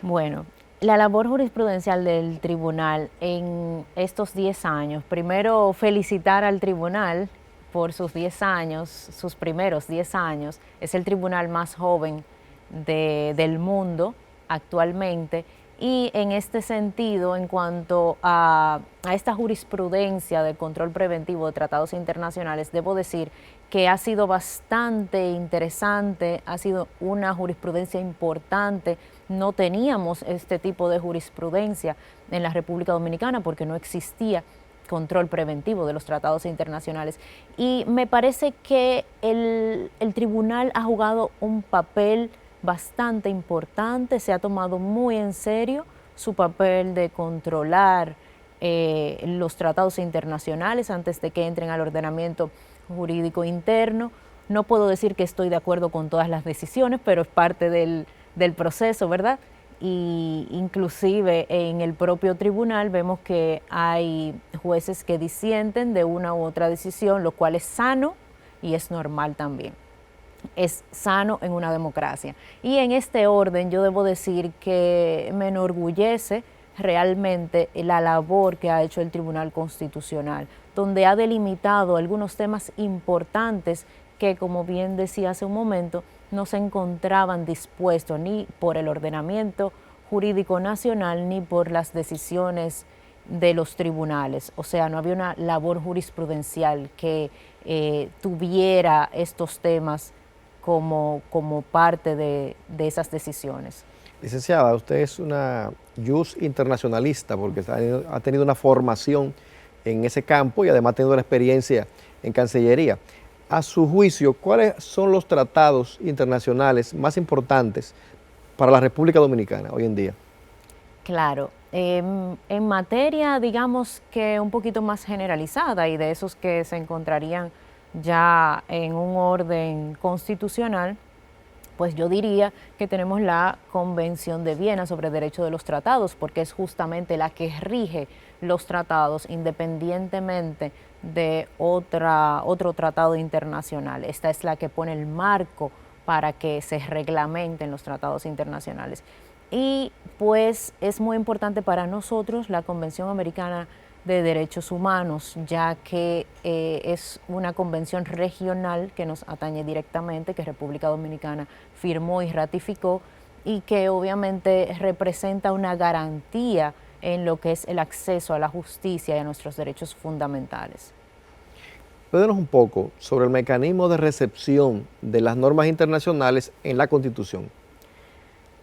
Bueno, la labor jurisprudencial del tribunal en estos 10 años, primero felicitar al tribunal por sus 10 años, sus primeros 10 años, es el tribunal más joven del mundo actualmente. Y en este sentido, en cuanto a esta jurisprudencia del control preventivo de tratados internacionales, debo decir que ha sido bastante interesante, ha sido una jurisprudencia importante. No teníamos este tipo de jurisprudencia en la República Dominicana porque no existía control preventivo de los tratados internacionales. Y me parece que el tribunal ha jugado un papel bastante importante, se ha tomado muy en serio su papel de controlar los tratados internacionales antes de que entren al ordenamiento jurídico interno. No puedo decir que estoy de acuerdo con todas las decisiones, pero es parte del proceso, ¿verdad? Y inclusive en el propio tribunal vemos que hay jueces que disienten de una u otra decisión, lo cual es sano y es normal también. Es sano en una democracia. Y en este orden yo debo decir que me enorgullece realmente la labor que ha hecho el Tribunal Constitucional, donde ha delimitado algunos temas importantes que, como bien decía hace un momento, no se encontraban dispuestos ni por el ordenamiento jurídico nacional ni por las decisiones de los tribunales. O sea, no había una labor jurisprudencial que tuviera estos temas como parte de esas decisiones. Licenciada, usted es una jus internacionalista porque ha tenido una formación en ese campo y además ha tenido la experiencia en Cancillería. A su juicio, ¿cuáles son los tratados internacionales más importantes para la República Dominicana hoy en día? Claro, en materia, digamos que un poquito más generalizada y de esos que se encontrarían ya en un orden constitucional, pues yo diría que tenemos la Convención de Viena sobre Derecho de los Tratados, porque es justamente la que rige los tratados independientemente de otro tratado internacional. Esta es la que pone el marco para que se reglamenten los tratados internacionales. Y pues es muy importante para nosotros la Convención Americana de Derechos Humanos, ya que es una convención regional que nos atañe directamente, que República Dominicana firmó y ratificó, y que obviamente representa una garantía en lo que es el acceso a la justicia y a nuestros derechos fundamentales. Cuéntanos un poco sobre el mecanismo de recepción de las normas internacionales en la Constitución.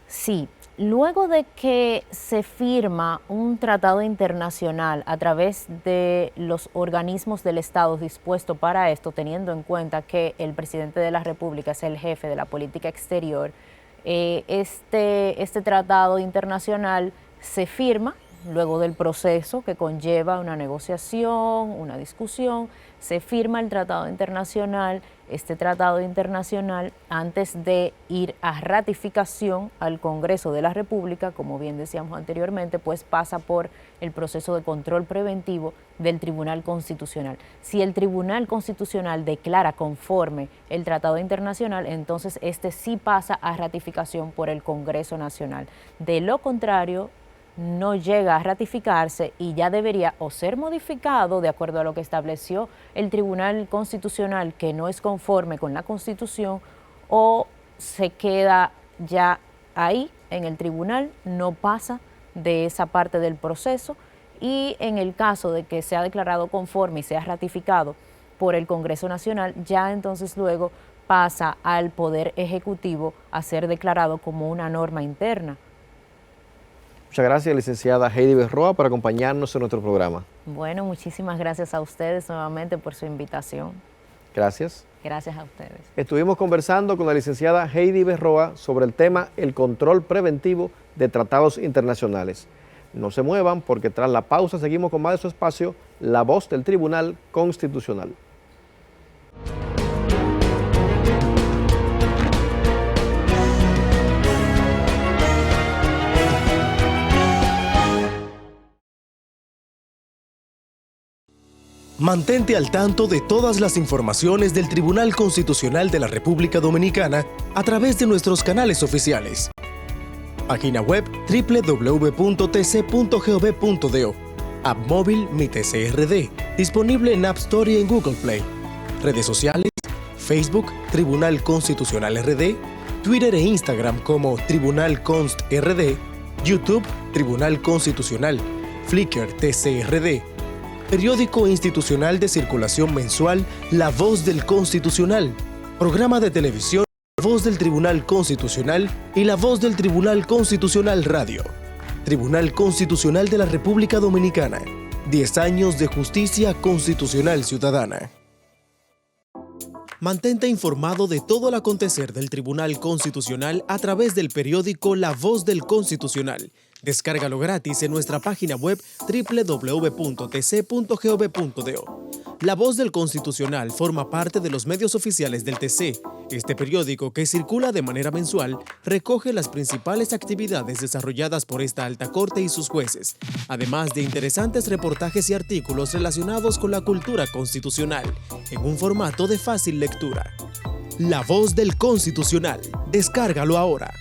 Sí. Luego de que se firma un tratado internacional a través de los organismos del Estado dispuesto para esto, teniendo en cuenta que el presidente de la República es el jefe de la política exterior, este tratado internacional se firma luego del proceso que conlleva una negociación, una discusión. Se firma el tratado internacional. Este tratado internacional, antes de ir a ratificación al Congreso de la República, como bien decíamos anteriormente, pues pasa por el proceso de control preventivo del Tribunal Constitucional. Si el Tribunal Constitucional declara conforme el tratado internacional, entonces este sí pasa a ratificación por el Congreso Nacional. De lo contrario, no llega a ratificarse y ya debería o ser modificado de acuerdo a lo que estableció el Tribunal Constitucional, que no es conforme con la Constitución, o se queda ya ahí en el tribunal, no pasa de esa parte del proceso, y en el caso de que sea declarado conforme y sea ratificado por el Congreso Nacional, ya entonces luego pasa al Poder Ejecutivo a ser declarado como una norma interna. Muchas gracias, licenciada Heidi Berroa, por acompañarnos en nuestro programa. Bueno, muchísimas gracias a ustedes nuevamente por su invitación. Gracias. Gracias a ustedes. Estuvimos conversando con la licenciada Heidi Berroa sobre el tema el control preventivo de tratados internacionales. No se muevan porque tras la pausa seguimos con más de su espacio, La Voz del Tribunal Constitucional. Mantente al tanto de todas las informaciones del Tribunal Constitucional de la República Dominicana a través de nuestros canales oficiales. Página web www.tc.gov.do. App móvil Mi TCRD, disponible en App Store y en Google Play. Redes sociales, Facebook, Tribunal Constitucional RD, Twitter e Instagram como Tribunal Const RD, YouTube, Tribunal Constitucional, Flickr TCRD, periódico institucional de circulación mensual La Voz del Constitucional, programa de televisión La Voz del Tribunal Constitucional y La Voz del Tribunal Constitucional Radio. Tribunal Constitucional de la República Dominicana. 10 años de justicia constitucional ciudadana. Mantente informado de todo el acontecer del Tribunal Constitucional a través del periódico La Voz del Constitucional. Descárgalo gratis en nuestra página web www.tc.gov.do. La Voz del Constitucional forma parte de los medios oficiales del TC. Este periódico, que circula de manera mensual, recoge las principales actividades desarrolladas por esta alta corte y sus jueces, además de interesantes reportajes y artículos relacionados con la cultura constitucional, en un formato de fácil lectura. La Voz del Constitucional. Descárgalo ahora.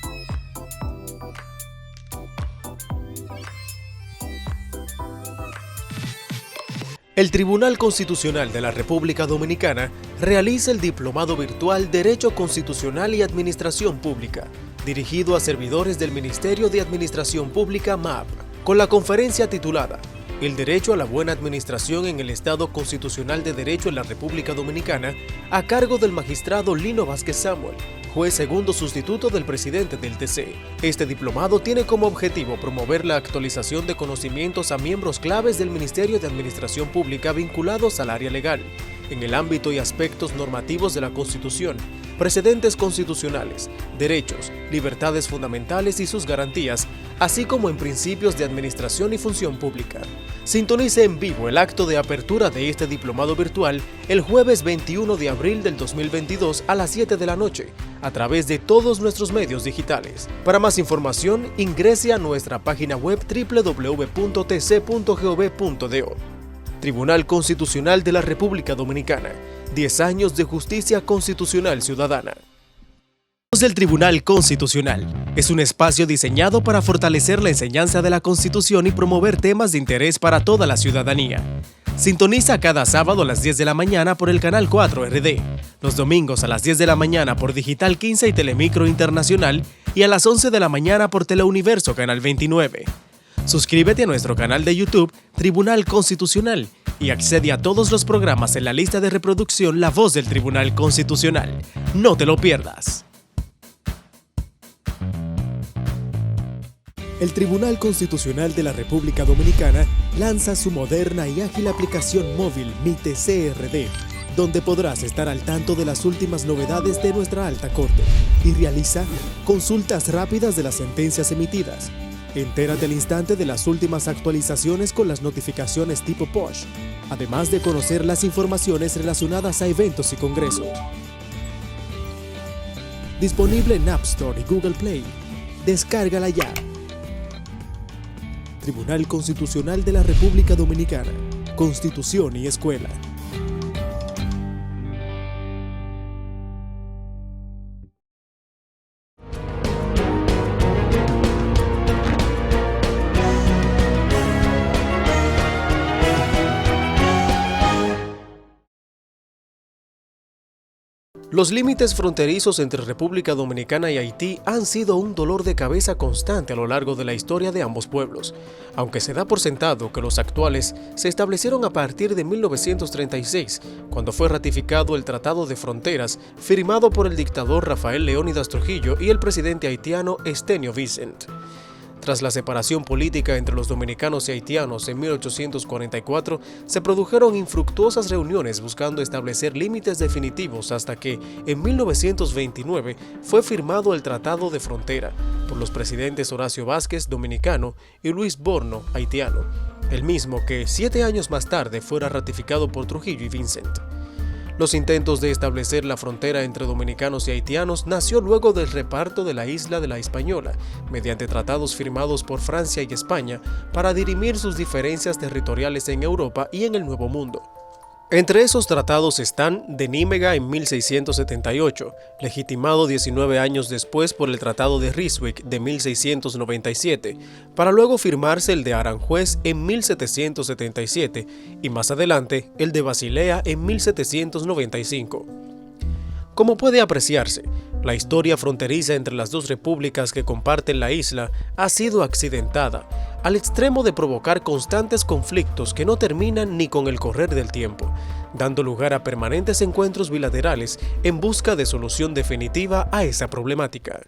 El Tribunal Constitucional de la República Dominicana realiza el Diplomado Virtual Derecho Constitucional y Administración Pública, dirigido a servidores del Ministerio de Administración Pública MAP, con la conferencia titulada El Derecho a la Buena Administración en el Estado Constitucional de Derecho en la República Dominicana, a cargo del magistrado Lino Vázquez Samuel, juez segundo sustituto del presidente del TC. Este diplomado tiene como objetivo promover la actualización de conocimientos a miembros claves del Ministerio de Administración Pública vinculados al área legal, en el ámbito y aspectos normativos de la Constitución, precedentes constitucionales, derechos, libertades fundamentales y sus garantías, así como en principios de administración y función pública. Sintonice en vivo el acto de apertura de este diplomado virtual el jueves 21 de abril del 2022 a las 7 de la noche, a través de todos nuestros medios digitales. Para más información, ingrese a nuestra página web www.tc.gov.do. Tribunal Constitucional de la República Dominicana. 10 años de justicia constitucional ciudadana. La Voz del Tribunal Constitucional es un espacio diseñado para fortalecer la enseñanza de la Constitución y promover temas de interés para toda la ciudadanía. Sintoniza cada sábado a las 10 de la mañana por el canal 4 RD, los domingos a las 10 de la mañana por Digital 15 y Telemicro Internacional y a las 11 de la mañana por Teleuniverso Canal 29. Suscríbete a nuestro canal de YouTube Tribunal Constitucional y accede a todos los programas en la lista de reproducción La Voz del Tribunal Constitucional. No te lo pierdas. El Tribunal Constitucional de la República Dominicana lanza su moderna y ágil aplicación móvil MiTCRD, donde podrás estar al tanto de las últimas novedades de nuestra alta corte y realiza consultas rápidas de las sentencias emitidas. Entérate al instante de las últimas actualizaciones con las notificaciones tipo push, además de conocer las informaciones relacionadas a eventos y congresos. Disponible en App Store y Google Play. Descárgala ya. Tribunal Constitucional de la República Dominicana. Constitución y Escuela. Los límites fronterizos entre República Dominicana y Haití han sido un dolor de cabeza constante a lo largo de la historia de ambos pueblos, aunque se da por sentado que los actuales se establecieron a partir de 1936, cuando fue ratificado el Tratado de Fronteras, firmado por el dictador Rafael Leónidas Trujillo y el presidente haitiano Estenio Vicent. Tras la separación política entre los dominicanos y haitianos en 1844, se produjeron infructuosas reuniones buscando establecer límites definitivos hasta que, en 1929, fue firmado el Tratado de Frontera por los presidentes Horacio Vázquez, dominicano, y Luis Borno, haitiano, el mismo que 7 años más tarde fuera ratificado por Trujillo y Vicent. Los intentos de establecer la frontera entre dominicanos y haitianos nació luego del reparto de la isla de la Hispaniola, mediante tratados firmados por Francia y España para dirimir sus diferencias territoriales en Europa y en el Nuevo Mundo. Entre esos tratados están de Nímega en 1678, legitimado 19 años después por el Tratado de Ryswick de 1697, para luego firmarse el de Aranjuez en 1777 y más adelante el de Basilea en 1795. Como puede apreciarse, la historia fronteriza entre las dos repúblicas que comparten la isla ha sido accidentada, al extremo de provocar constantes conflictos que no terminan ni con el correr del tiempo, dando lugar a permanentes encuentros bilaterales en busca de solución definitiva a esa problemática.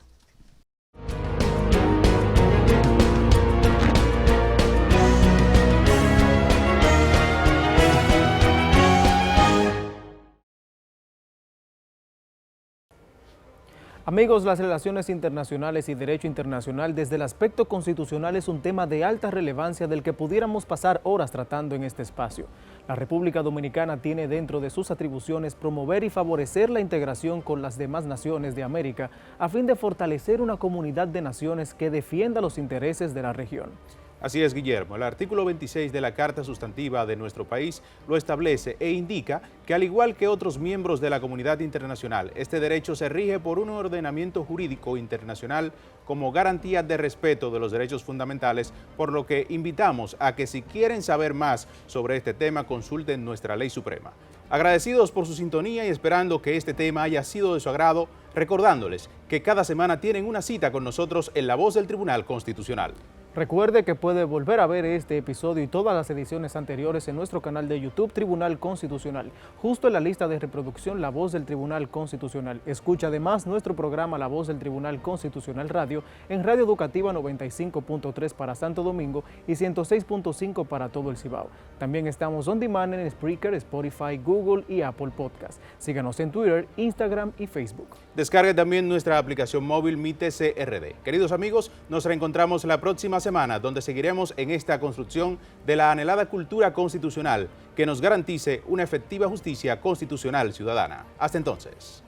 Amigos, las relaciones internacionales y derecho internacional desde el aspecto constitucional es un tema de alta relevancia del que pudiéramos pasar horas tratando en este espacio. La República Dominicana tiene dentro de sus atribuciones promover y favorecer la integración con las demás naciones de América a fin de fortalecer una comunidad de naciones que defienda los intereses de la región. Así es, Guillermo. El artículo 26 de la Carta Sustantiva de nuestro país lo establece e indica que, al igual que otros miembros de la comunidad internacional, este derecho se rige por un ordenamiento jurídico internacional como garantía de respeto de los derechos fundamentales, por lo que invitamos a que, si quieren saber más sobre este tema, consulten nuestra Ley Suprema. Agradecidos por su sintonía y esperando que este tema haya sido de su agrado, recordándoles que cada semana tienen una cita con nosotros en La Voz del Tribunal Constitucional. Recuerde que puede volver a ver este episodio y todas las ediciones anteriores en nuestro canal de YouTube Tribunal Constitucional, justo en la lista de reproducción La Voz del Tribunal Constitucional. Escucha además nuestro programa La Voz del Tribunal Constitucional Radio en Radio Educativa 95.3 para Santo Domingo y 106.5 para todo el Cibao. También estamos on demand en Spreaker, Spotify, Google y Apple Podcast. Síganos en Twitter, Instagram y Facebook. Descargue también nuestra aplicación móvil Mi TCRD. Queridos amigos, nos reencontramos la próxima semana, donde seguiremos en esta construcción de la anhelada cultura constitucional que nos garantice una efectiva justicia constitucional ciudadana. Hasta entonces.